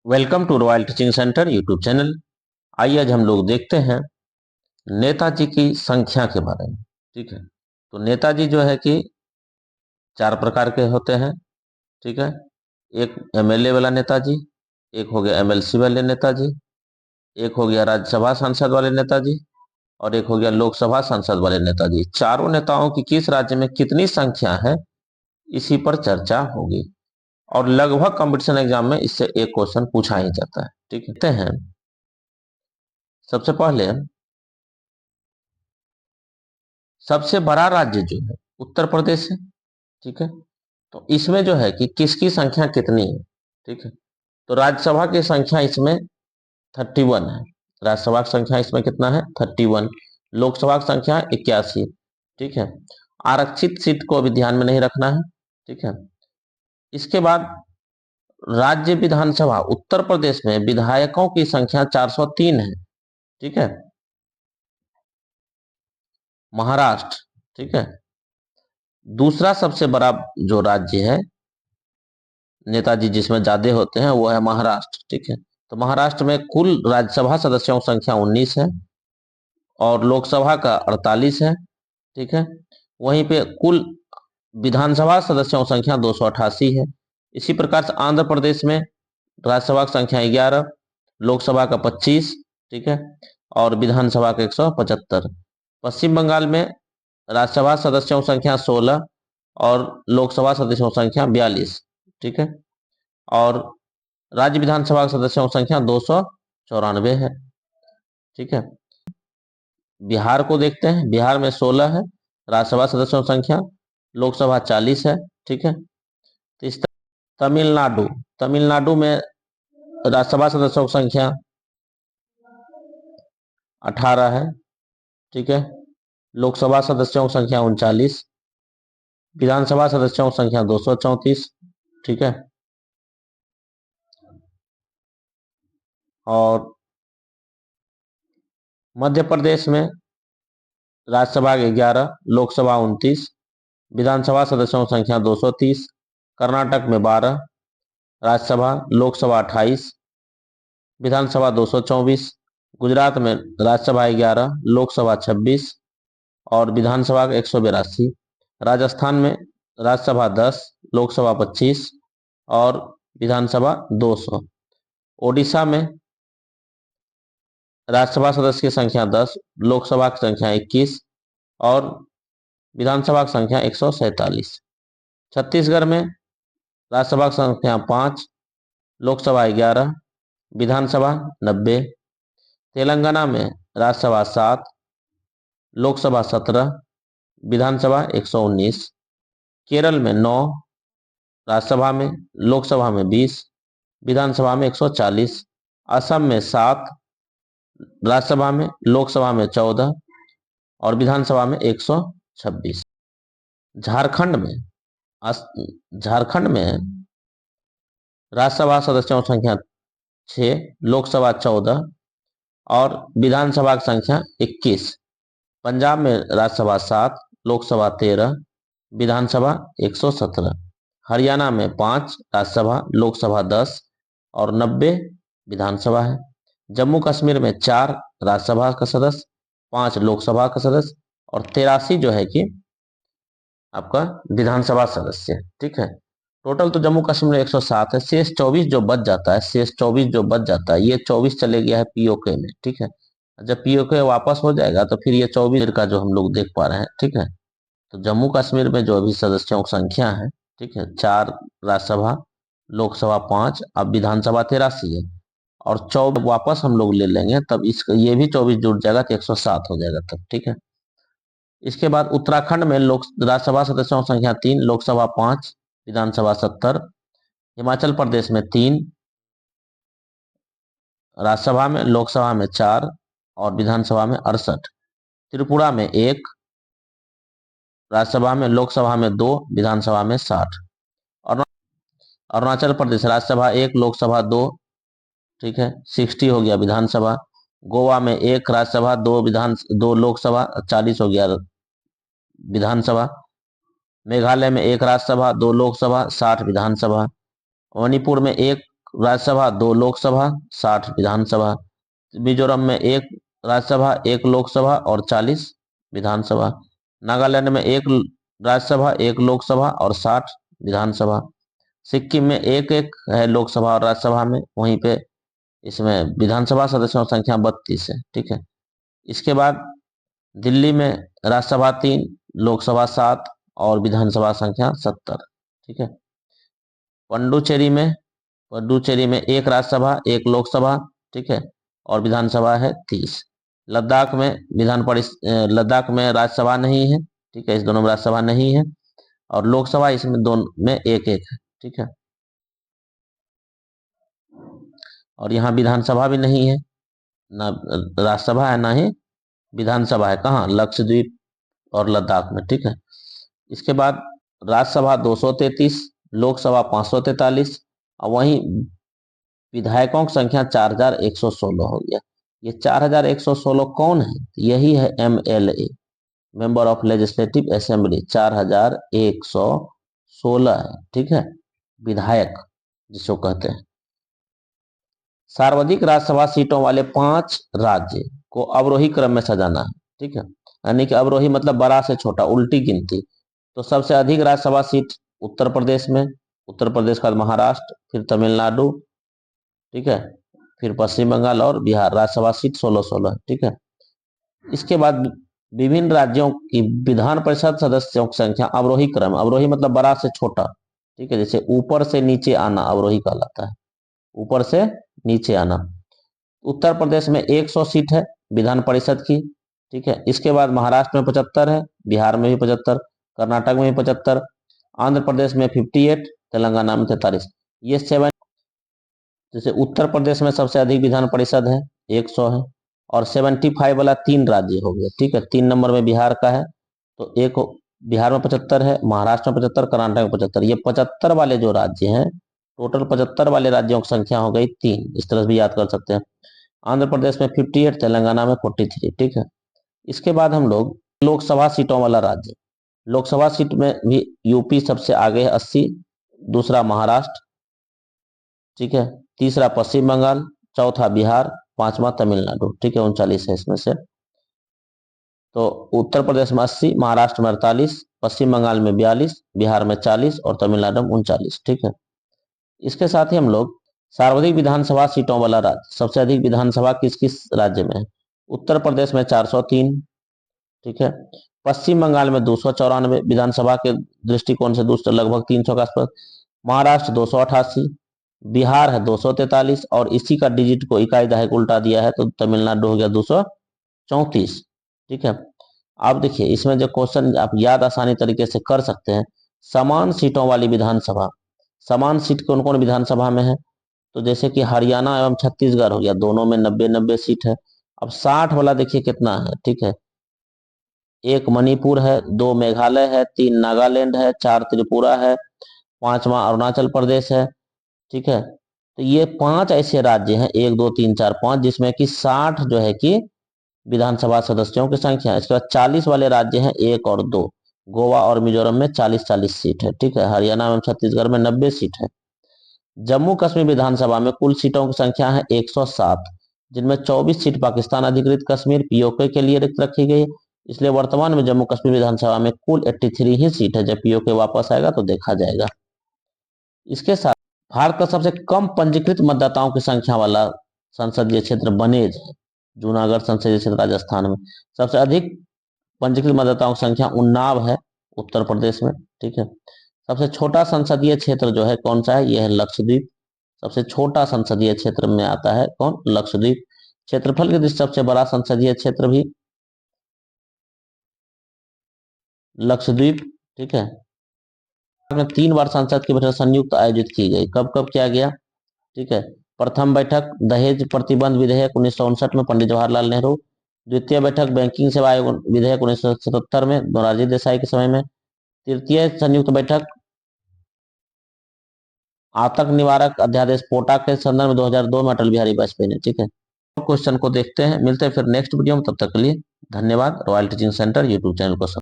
Welcome to Royal Teaching Centre YouTube channel. आइए आज हम लोग देखते हैं नेताजी की संख्या के बारे में। ठीक है, तो नेताजी जो है कि चार प्रकार के होते हैं। ठीक है, एक एमएलए वाला नेताजी, एक हो गया एमएलसी वाले नेताजी, एक हो गया राज्यसभा सांसद वाले नेताजी और एक हो गया लोकसभा सांसद वाले नेताजी। चारों नेताओं की किस राज्य में कितनी संख्या है, इसी पर चर्चा होगी और लगभग कंपटीशन एग्जाम में इससे एक क्वेश्चन पूछा ही जाता है। ठीक है, देखते हैं सबसे पहले सबसे बड़ा राज्य जो है उत्तर प्रदेश है। ठीक है, तो इसमें जो है कि किसकी संख्या कितनी है। ठीक है, तो राज्यसभा की संख्या इसमें 31 है। राज्यसभा की संख्या इसमें कितना है? 31। लोकसभा की संख्या 81। ठीक है, आरक्षित सीट को भी ध्यान में नहीं रखना है। ठीक है, इसके बाद राज्य विधानसभा उत्तर प्रदेश में विधायकों की संख्या 403 है। ठीक है, महाराष्ट्र। ठीक है, दूसरा सबसे बड़ा जो राज्य है नेताजी जिसमें ज्यादा होते हैं वो है महाराष्ट्र। ठीक है, तो महाराष्ट्र में कुल राज्यसभा सदस्यों की संख्या 19 है और लोकसभा का 48 है। ठीक है, वहीं पे कुल विधानसभा सदस्यों की संख्या 288 है। इसी प्रकार से आंध्र प्रदेश में राज्यसभा की संख्या 11, लोकसभा का 25। ठीक है, और विधानसभा का 175। पश्चिम बंगाल में राज्यसभा सदस्यों की संख्या 16 और लोकसभा सदस्यों की संख्या 42। ठीक है, और राज्य विधानसभा सदस्यों की संख्या 294 है। ठीक है, बिहार को देखते हैं। बिहार में 16 है राज्यसभा सदस्यों की संख्या, लोकसभा 40 है। ठीक है, तो इस तमिलनाडु तमिलनाडु में राज्यसभा सदस्यों की संख्या 18 है। ठीक है, लोकसभा सदस्यों की संख्या 39, विधानसभा सदस्यों की संख्या 234। ठीक है, और मध्य प्रदेश में राज्यसभा 11, लोकसभा 29, विधानसभा सदस्यों की संख्या 230। कर्नाटक में 12, राज्यसभा लोकसभा 28, विधानसभा 224। गुजरात में राज्यसभा 11, लोकसभा 26 और विधानसभा 182। राजस्थान में राज्यसभा 10, लोकसभा 25 और विधानसभा 200। ओडिशा में राज्यसभा सदस्य की संख्या 10, लोकसभा की संख्या 21 और विधानसभा की संख्या 147। छत्तीसगढ़ में राज्यसभा की संख्या 5, लोकसभा 11, विधानसभा 90। तेलंगाना में राज्यसभा 7, लोकसभा 17, विधानसभा 119। केरल में 9, राज्यसभा में, लोकसभा में 20, विधानसभा में 140। असम में 7, राज्यसभा में, लोकसभा में 14 और विधानसभा में 126। झारखंड में झारखंड में राज्यसभा सदस्यों की संख्या 6, लोकसभा 14 और विधानसभा की संख्या 21। पंजाब में राज्यसभा 7, लोकसभा 13, विधानसभा 117। हरियाणा में 5 राज्यसभा, लोकसभा 10 और 90 विधानसभा है। जम्मू कश्मीर में 4 राज्यसभा का सदस्य, 5 लोकसभा का सदस्य और 83 जो है कि आपका विधानसभा सदस्य। ठीक है, टोटल तो जम्मू कश्मीर में 107 है। शेष 24 जो बच जाता है, ये 24 चले गया है पीओके में। ठीक है, जब पीओके वापस हो जाएगा तो फिर ये 24 का जो हम लोग देख पा रहे हैं। ठीक है, तो जम्मू कश्मीर में जो अभी सदस्यों की संख्या है, ठीक है, 4 राज्यसभा, लोकसभा 5, अब विधानसभा 83 है और 24 वापस हम लोग ले लेंगे तब इसका ये भी 24 जुड़ जाएगा तो 107 हो जाएगा तब। ठीक है, इसके बाद उत्तराखंड में लोक राज्यसभा सदस्यों की संख्या 3, लोकसभा 5, विधानसभा 70। हिमाचल प्रदेश में 3 राज्यसभा में, लोकसभा में 4 और विधानसभा में 68। त्रिपुरा में 1 राज्यसभा में, लोकसभा में 2, विधानसभा में 60। और अरुणाचल प्रदेश राज्यसभा 1, लोकसभा 2। ठीक है, 60 हो गया विधानसभा। गोवा में 1 राज्यसभा, 2 लोकसभा, 40 हो गया विधानसभा। मेघालय में 1 राज्यसभा, 2 लोकसभा, 60 विधानसभा। मणिपुर में 1 राज्यसभा, 2 लोकसभा, 60 विधानसभा। मिजोरम में 1 राज्यसभा, 1 लोकसभा और 40 विधानसभा। नागालैंड में 1 राज्यसभा, 1 लोकसभा और 60 विधानसभा। सिक्किम में 1-1 है लोकसभा और राज्यसभा में, वहीं पे इसमें विधानसभा सदस्यों की संख्या 32 है। ठीक है। इसके बाद दिल्ली में राज्यसभा 3, लोकसभा 7 और विधानसभा संख्या 70। ठीक है। पुडुचेरी में 1 राज्यसभा, 1 लोकसभा, ठीक है, और विधानसभा है 30। लद्दाख में राज्यसभा नहीं है। ठीक है, इस दोनों में राज्यसभा नहीं है और लोकसभा इसमें दोनों में 1-1 है। ठीक है, और यहाँ विधानसभा भी नहीं है, ना राज्यसभा है ना ही विधानसभा है। कहाँ? लक्षद्वीप और लद्दाख में। ठीक है। इसके बाद राज्यसभा 233, लोकसभा 543 और वहीं विधायकों की संख्या 4116 हो गया। ये 4116 कौन है? यही है MLA, member of legislative assembly. 4116 है। ठीक है, विधायक जिसको कहते हैं। सर्वाधिक राज्यसभा सीटों वाले 5 राज्य को अवरोही क्रम में सजाना है। ठीक है, यानी कि अवरोही मतलब बड़ा से छोटा, उल्टी गिनती। तो सबसे अधिक राज्यसभा सीट उत्तर प्रदेश में, उत्तर प्रदेश का महाराष्ट्र, फिर तमिलनाडु, ठीक है, फिर पश्चिम बंगाल और बिहार। राज्यसभा सीट 16-16। ठीक है। इसके बाद विभिन्न राज्यों की विधान परिषद सदस्यों की संख्या अवरोही क्रम, अवरोही मतलब बड़ा से छोटा। ठीक है, जैसे ऊपर से नीचे आना अवरोही कहलाता है, ऊपर से नीचे आना। उत्तर प्रदेश में 100 सीट है विधान परिषद की। ठीक है। इसके बाद महाराष्ट्र में 75 है, बिहार में भी 75, कर्नाटक में भी 75, आंध्र प्रदेश में 58, तेलंगाना में 43। ये 7। जैसे उत्तर प्रदेश में सबसे अधिक विधान परिषद है, 100 है, और 75 वाला 3 राज्य हो गया। ठीक है, 3 नंबर में बिहार का है, तो एक बिहार में 75 है, महाराष्ट्र में 75, कर्नाटक में 75। ये 75 वाले जो राज्य हैं, टोटल 75 वाले राज्यों की संख्या हो गई 3। इस तरह से भी याद कर सकते हैं। आंध्र प्रदेश में 58, तेलंगाना में 43। ठीक है। इसके बाद हम लोग लोकसभा सीटों वाला राज्य, लोकसभा सीट में भी यूपी सबसे आगे है 80, दूसरा महाराष्ट्र, ठीक है, तीसरा पश्चिम बंगाल, चौथा बिहार, पांचवा तमिलनाडु। ठीक है, 39 है इसमें से। तो उत्तर प्रदेश में 80, महाराष्ट्र में 48, पश्चिम बंगाल में 42, बिहार में 40 और तमिलनाडु में 39। ठीक है। इसके साथ ही हम लोग सर्वाधिक विधानसभा सीटों वाला राज्य, सबसे अधिक विधानसभा किस किस राज्य में है? उत्तर प्रदेश में 403। ठीक है। पश्चिम बंगाल में 294 विधानसभा के दृष्टिकोण से, दूसरे लगभग 300 के आसपास। महाराष्ट्र 288, बिहार है 243 और इसी का डिजिट को इकाई दहाई उल्टा दिया है तो तमिलनाडु हो गया 234। ठीक है। अब देखिए इसमें जो क्वेश्चन आप याद आसानी तरीके से कर सकते हैं, समान सीटों वाली विधानसभा, समान सीट कौन कौन विधानसभा में है? तो जैसे कि हरियाणा एवं छत्तीसगढ़ हो गया, दोनों में 90-90 सीट है। अब 60 वाला देखिए कितना है। ठीक है, 1 मणिपुर है, 2 मेघालय है, 3 नागालैंड है, 4 त्रिपुरा है, 5वां अरुणाचल प्रदेश है। ठीक है, तो ये 5 ऐसे राज्य हैं, 1 2 3 4 5, जिसमें कि 60 जो है कि विधानसभा सदस्यों की संख्या। इसके बाद 40 वाले राज्य हैं, 1 और 2, गोवा और मिजोरम में 40-40 सीट है। ठीक है, हरियाणा एवं छत्तीसगढ़ में 90 सीट है। जम्मू कश्मीर विधानसभा में कुल सीटों की संख्या है 107, जिनमें 24 सीट पाकिस्तान अधिकृत कश्मीर POK के लिए रिक्त रखी गई है। इसलिए वर्तमान में जम्मू कश्मीर विधानसभा में कुल 83 ही सीट है। जब POK वापस आएगा तो देखा जाएगा। इसके साथ भारत का सबसे कम पंजीकृत मतदाताओं की संख्या वाला संसदीय क्षेत्र बनेज है, जूनागढ़ संसदीय क्षेत्र राजस्थान में। सबसे अधिक पंजीकृत मतदाताओं की संख्या उन्नाव है, उत्तर प्रदेश में। ठीक है। सबसे छोटा संसदीय क्षेत्र जो है कौन सा है? यह है लक्षद्वीप। सबसे छोटा संसदीय क्षेत्र में आता है कौन? लक्षद्वीप। क्षेत्रफल की दृष्टि सबसे बड़ा संसदीय क्षेत्र भी लक्षद्वीप। ठीक है। में 3 बार संसद की बैठक संयुक्त आयोजित की गई। कब कब किया गया? ठीक है, प्रथम बैठक दहेज प्रतिबंध विधेयक 1959 में पंडित जवाहरलाल नेहरू। द्वितीय बैठक बैंकिंग सेवा आयोग विधेयक 1977 में मोरारजी देसाई के समय में। तृतीय संयुक्त बैठक आतंक निवारक अध्यादेश पोटा के संदर्भ में 2002 में अटल बिहारी वाजपेयी ने। ठीक है, क्वेश्चन को देखते हैं, मिलते हैं फिर नेक्स्ट वीडियो में। तब तक के लिए धन्यवाद। Royal Teaching Centre YouTube channel को